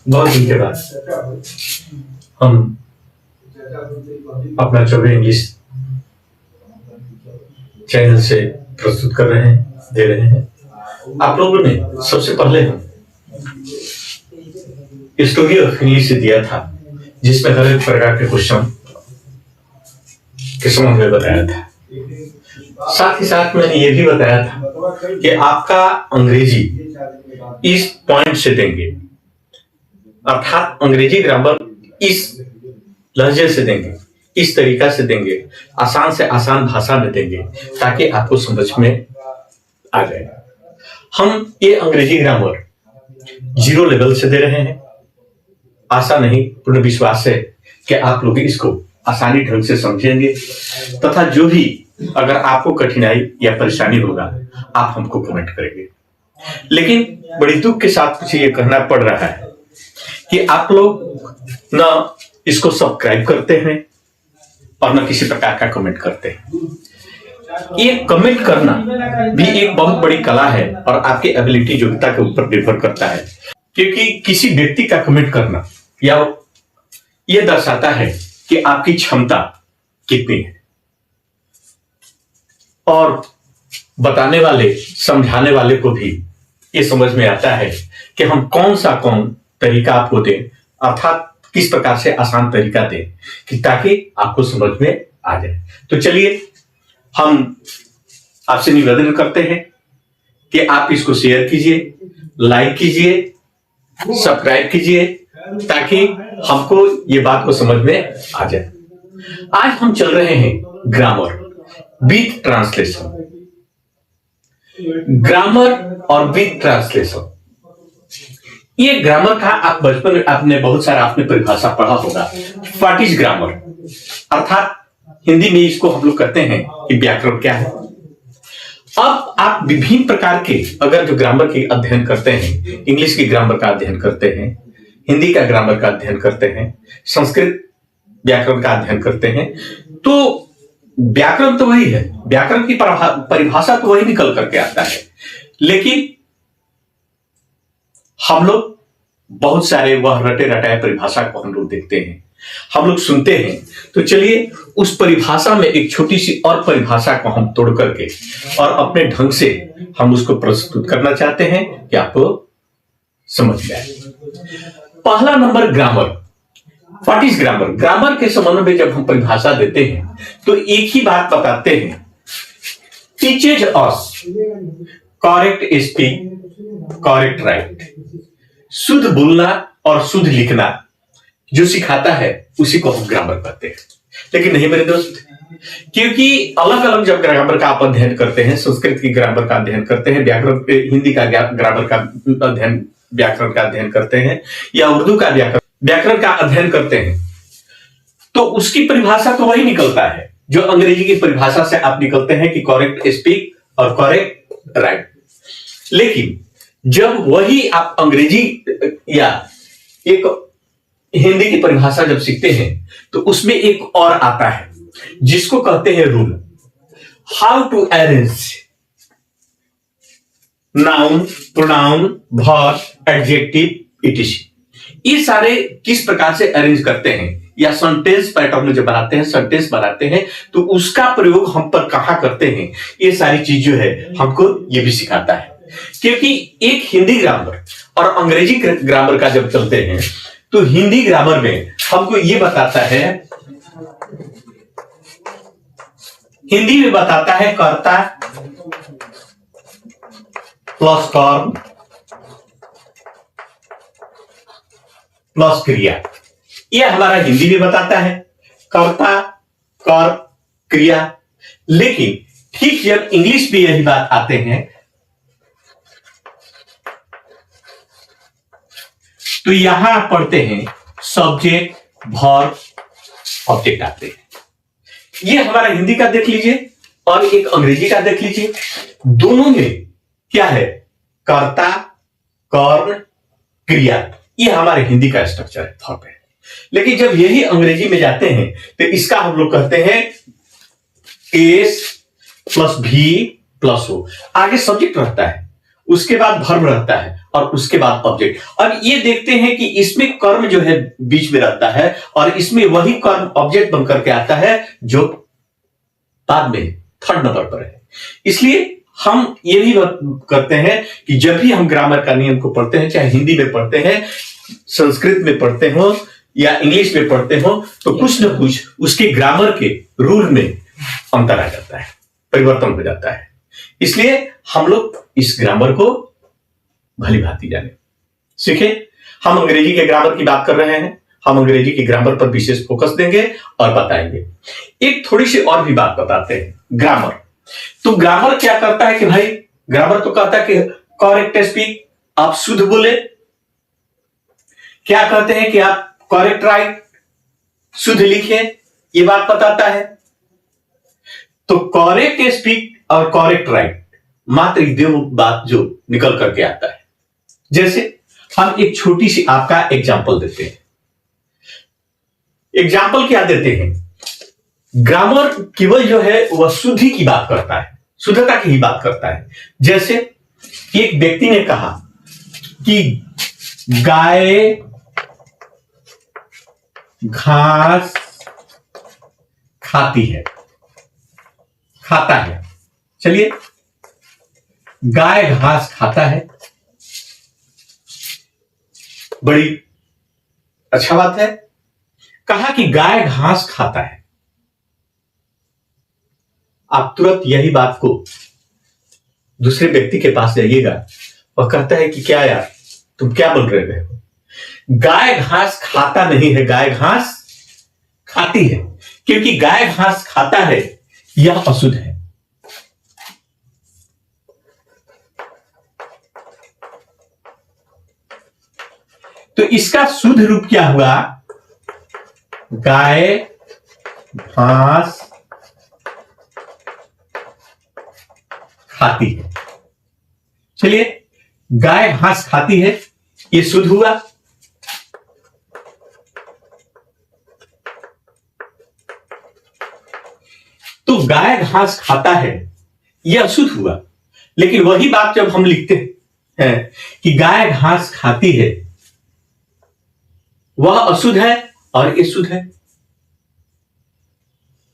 बहुत दिन के बाद हम अपना 24 इंग्लिश चैनल से प्रस्तुत कर रहे हैं, दे रहे हैं। आप लोगों ने सबसे पहले हम स्टोरी ऑफ इंग्लिश दिया था, जिसमें हर एक प्रकार के क्वेश्चन के संबंध में बताया था। साथ ही साथ मैंने ये भी बताया था कि आपका अंग्रेजी इस पॉइंट से देंगे, अर्थात अंग्रेजी ग्रामर इस लहजे से देंगे, इस तरीका से देंगे, आसान से आसान भाषा में देंगे, ताकि आपको समझ में आ जाए। हम ये अंग्रेजी ग्रामर 0 लेवल से दे रहे हैं। आशा नहीं, पूर्ण विश्वास है कि आप लोग इसको आसानी ढंग से समझेंगे, तथा जो भी अगर आपको कठिनाई या परेशानी होगा आप हमको कमेंट करेंगे। लेकिन बड़ी दुख के साथ मुझे ये कहना पड़ रहा है कि आप लोग ना इसको सब्सक्राइब करते हैं और ना किसी प्रकार का कमेंट करते हैं। ये कमेंट करना भी एक बहुत बड़ी कला है और आपकी एबिलिटी, योग्यता के ऊपर निर्भर करता है, क्योंकि किसी व्यक्ति का कमेंट करना या ये दर्शाता है कि आपकी क्षमता कितनी है, और बताने वाले, समझाने वाले को भी ये समझ में आता है कि हम कौन तरीका आपको दें, अर्थात किस प्रकार से आसान तरीका दें कि ताकि आपको समझ में आ जाए। तो चलिए हम आपसे निवेदन करते हैं कि आप इसको शेयर कीजिए, लाइक कीजिए, सब्सक्राइब कीजिए, ताकि हमको ये बात को समझ में आ जाए। आज हम चल रहे हैं ग्रामर विद ट्रांसलेशन। ग्रामर और विद ट्रांसलेशन, ये ग्रामर का आप बचपन में आपने बहुत सारा आपने परिभाषा पढ़ा होगा। व्हाट इज ग्रामर, अर्थात हिंदी में इसको हम लोग कहते हैं कि व्याकरण क्या है। अब आप विभिन्न प्रकार के अगर जो ग्रामर के अध्ययन करते हैं, इंग्लिश की ग्रामर का अध्ययन करते हैं, हिंदी का ग्रामर का अध्ययन करते हैं, संस्कृत व्याकरण का अध्ययन करते हैं, तो व्याकरण तो वही है, व्याकरण की परिभाषा तो वही निकल करके आता है। लेकिन हम लोग बहुत सारे वह रटे रटाए परिभाषा को हम लोग देखते हैं, हम लोग सुनते हैं। तो चलिए उस परिभाषा में एक छोटी सी और परिभाषा को हम तोड़ करके और अपने ढंग से हम उसको प्रस्तुत करना चाहते हैं कि आपको समझ में आए। पहला number, grammar. What is grammar? Grammar के संबंध में जब हम परिभाषा देते हैं तो एक ही बात बताते हैं, teaches us correct speak, correct right. शुद्ध बोलना और शुद्ध लिखना जो सिखाता है उसी को हम ग्रामर कहते हैं। लेकिन नहीं मेरे दोस्त, क्योंकि अलग अलग जब ग्रामर का आप अध्ययन करते हैं, संस्कृत की ग्रामर का अध्ययन करते हैं, व्याकरण हिंदी का ग्रामर का अध्ययन, व्याकरण का अध्ययन करते हैं, या उर्दू का व्याकरण का अध्ययन करते हैं, तो उसकी परिभाषा तो वही निकलता है जो अंग्रेजी की परिभाषा से आप निकलते हैं कि करेक्ट स्पीक और करेक्ट राइट। लेकिन जब वही आप अंग्रेजी या एक हिंदी की परिभाषा जब सीखते हैं तो उसमें एक और आता है जिसको कहते हैं rule. How to arrange noun, pronoun, verb, adjective, ETC. ये सारे किस प्रकार से अरेंज करते हैं या सेंटेंस पैटर्न में जब बनाते हैं, सेंटेंस बनाते हैं, तो उसका प्रयोग हम पर कहां करते हैं, ये सारी चीज जो है हमको ये भी सिखाता है। क्योंकि एक हिंदी ग्रामर और अंग्रेजी ग्रामर का जब चलते हैं तो हिंदी ग्रामर में हमको ये बताता है, हिंदी में बताता है कर्ता प्लस कर्म प्लस क्रिया। यह हमारा हिंदी में बताता है कर्ता, कर्म, क्रिया। लेकिन ठीक जब इंग्लिश में यही बात आते हैं तो यहां पढ़ते हैं सब्जेक्ट, वर्ब, ऑब्जेक्ट आते हैं। ये हमारा हिंदी का देख लीजिए और एक अंग्रेजी का देख लीजिए। दोनों में क्या है? कर्ता, कर्म, क्रिया। ये हमारे हिंदी का स्ट्रक्चर है, थॉट है। लेकिन जब यही अंग्रेजी में जाते हैं तो इसका हम लोग कहते हैं एस प्लस भी प्लस ओ। आगे सब्जेक्ट रहता है, उसके बाद वर्ब रहता है और उसके बाद ऑब्जेक्ट। अब ये देखते हैं कि इसमें कर्म जो है बीच में रहता है और इसमें वही कर्म ऑब्जेक्ट बन करके आता है जो बाद में थर्ड नंबर पर है। इसलिए हम ये भी करते हैं कि जब भी हम ग्रामर का नियम को पढ़ते हैं, चाहे हिंदी में पढ़ते हैं, संस्कृत में पढ़ते हो या इंग्लिश में पढ़ते हो, तो कुछ न कुछ उसके ग्रामर के रूल में अंतर आ जाता है, परिवर्तन हो जाता है। इसलिए हम लोग इस ग्रामर को भली भांति जाने सीखे। हम अंग्रेजी के ग्रामर की बात कर रहे हैं, हम अंग्रेजी के ग्रामर पर विशेष फोकस देंगे और बताएंगे। एक थोड़ी सी और भी बात बताते हैं। ग्रामर, तो ग्रामर क्या करता है कि भाई, ग्रामर तो कहता है कि करेक्ट स्पीक, आप शुद्ध बोले। क्या कहते हैं कि आप करेक्ट राइट, शुद्ध लिखे, ये बात बताता है। तो करेक्ट स्पीक और करेक्ट राइट मात्र दो बात जो निकल करके आता है। जैसे हम एक छोटी सी आपका एग्जाम्पल देते हैं। एग्जाम्पल क्या देते हैं? ग्रामर केवल जो है वह शुद्धि की बात करता है, शुद्धता की ही बात करता है। जैसे एक व्यक्ति ने कहा कि गाय घास खाती है, खाता है। चलिए, गाय घास खाता है, बड़ी अच्छा बात है। कहा कि गाय घास खाता है। आप तुरंत यही बात को दूसरे व्यक्ति के पास जाइएगा, वह कहता है कि क्या यार, तुम क्या बोल रहे हो? गाय घास खाता नहीं है, गाय घास खाती है। क्योंकि गाय घास खाता है यह अशुद्ध है। तो इसका शुद्ध रूप क्या हुआ? गाय घास खाती है। चलिए, गाय घास खाती है, ये शुद्ध हुआ। तो गाय घास खाता है, यह अशुद्ध हुआ। लेकिन वही बात जब हम लिखते हैं कि गाय घास खाती है, वह अशुद्ध है और ये शुद्ध है।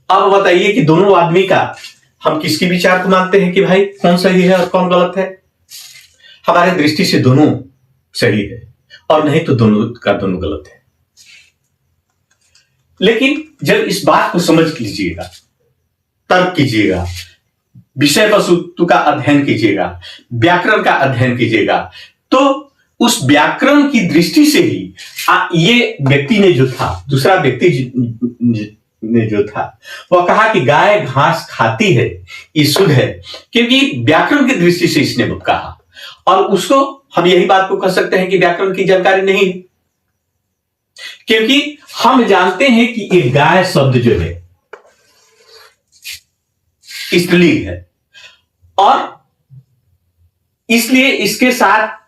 अब बताइए कि दोनों आदमी का हम किसकी विचार को मानते हैं कि भाई कौन सही है और कौन गलत है? हमारे दृष्टि से दोनों सही है, और नहीं तो दोनों का दोनों गलत है। लेकिन जब इस बात को समझ लीजिएगा, तर्क कीजिएगा, विषय वस्तु का अध्ययन कीजिएगा, व्याकरण का अध्ययन कीजिएगा, तो उस व्याकरण की दृष्टि से ही ये व्यक्ति ने जो था, दूसरा व्यक्ति ने जो था, वह कहा कि गाय घास खाती है, ये शुद्ध है। क्योंकि व्याकरण की दृष्टि से इसने कहा, और उसको हम यही बात को कह सकते हैं कि व्याकरण की जानकारी नहीं है। क्योंकि हम जानते हैं कि ये गाय शब्द जो है स्त्रीलिंग है, और इसलिए इसके साथ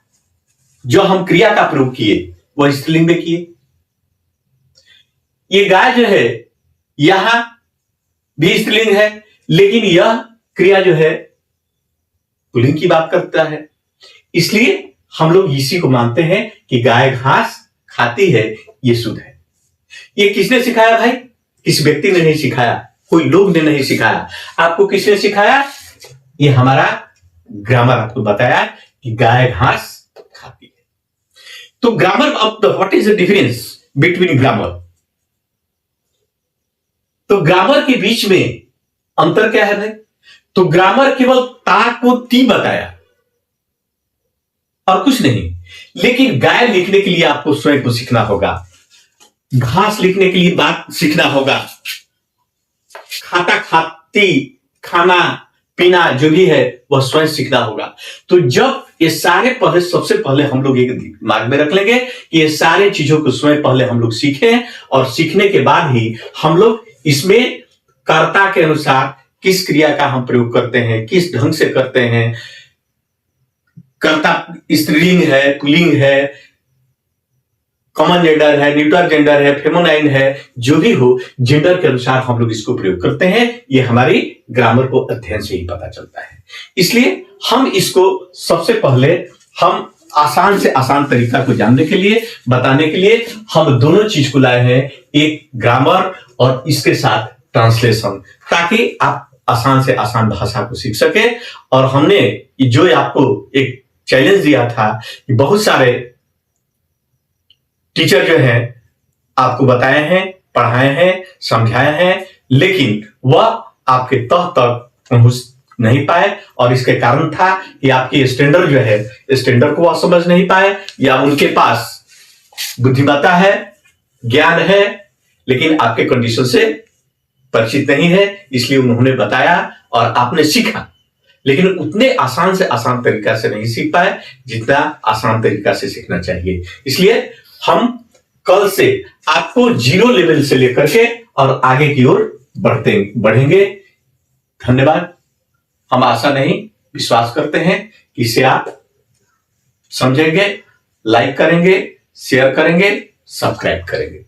जो हम क्रिया का प्रयोग किए वह स्त्रीलिंग में किए। ये गाय जो है यहां भी स्त्रीलिंग है, लेकिन यह क्रिया जो है पुल्लिंग की बात करता है। इसलिए हम लोग इसी को मानते हैं कि गाय घास खाती है, ये शुद्ध है। ये किसने सिखाया भाई? किस व्यक्ति ने नहीं सिखाया, कोई लोग ने नहीं सिखाया। आपको किसने सिखाया? ये हमारा ग्रामर आपको बताया कि गाय घास खाती है। तो ग्रामर, अब what is the difference between grammar? तो ग्रामर के बीच में अंतर क्या है भाई? तो ग्रामर केवल ता को ती बताया और कुछ नहीं। लेकिन गाय लिखने के लिए आपको स्वयं को सीखना होगा, घास लिखने के लिए बात सीखना होगा, खाता खाती, खाना पीना जो भी है वह स्वयं सीखना होगा। तो जब ये सारे पहले, सबसे पहले हम लोग एक दिमाग में रख लेंगे कि ये सारे चीजों को स्वयं पहले हम लोग सीखें, और सीखने के बाद ही हम लोग इसमें कर्ता के अनुसार किस क्रिया का हम प्रयोग करते हैं, किस ढंग से करते हैं, कर्ता स्त्रीलिंग है, पुल्लिंग है, कॉमन जेंडर है, न्यूट्रल जेंडर है, फेमिनाइन है, जो भी हो जेंडर के अनुसार हम लोग इसको प्रयोग करते हैं। ये हमारी ग्रामर को अध्ययन से ही पता चलता है। इसलिए हम इसको सबसे पहले हम आसान से आसान तरीका को जानने के लिए, बताने के लिए हम दोनों चीज को लाए हैं, एक ग्रामर और इसके साथ ट्रांसलेशन, ताकि आप आसान से आसान भाषा को सीख सके। और हमने जो आपको एक चैलेंज दिया था कि बहुत सारे टीचर जो है आपको बताए हैं, पढ़ाए हैं, समझाए हैं, लेकिन वह आपके तह तक पहुंच नहीं पाए। और इसके कारण था कि आपकी स्टैंडर्ड जो है, स्टैंडर्ड को वह समझ नहीं पाए, या उनके पास बुद्धिमत्ता है, ज्ञान है, लेकिन आपके कंडीशन से परिचित नहीं है, इसलिए उन्होंने बताया और आपने सीखा, लेकिन उतने आसान से आसान तरीका से नहीं सीख पाए जितना आसान तरीका से सीखना चाहिए। इसलिए हम कल से आपको 0 लेवल से लेकर के और आगे की ओर बढ़ेंगे। धन्यवाद। हम आशा नहीं, विश्वास करते हैं कि इसे आप समझेंगे, लाइक करेंगे, शेयर करेंगे, सब्सक्राइब करेंगे।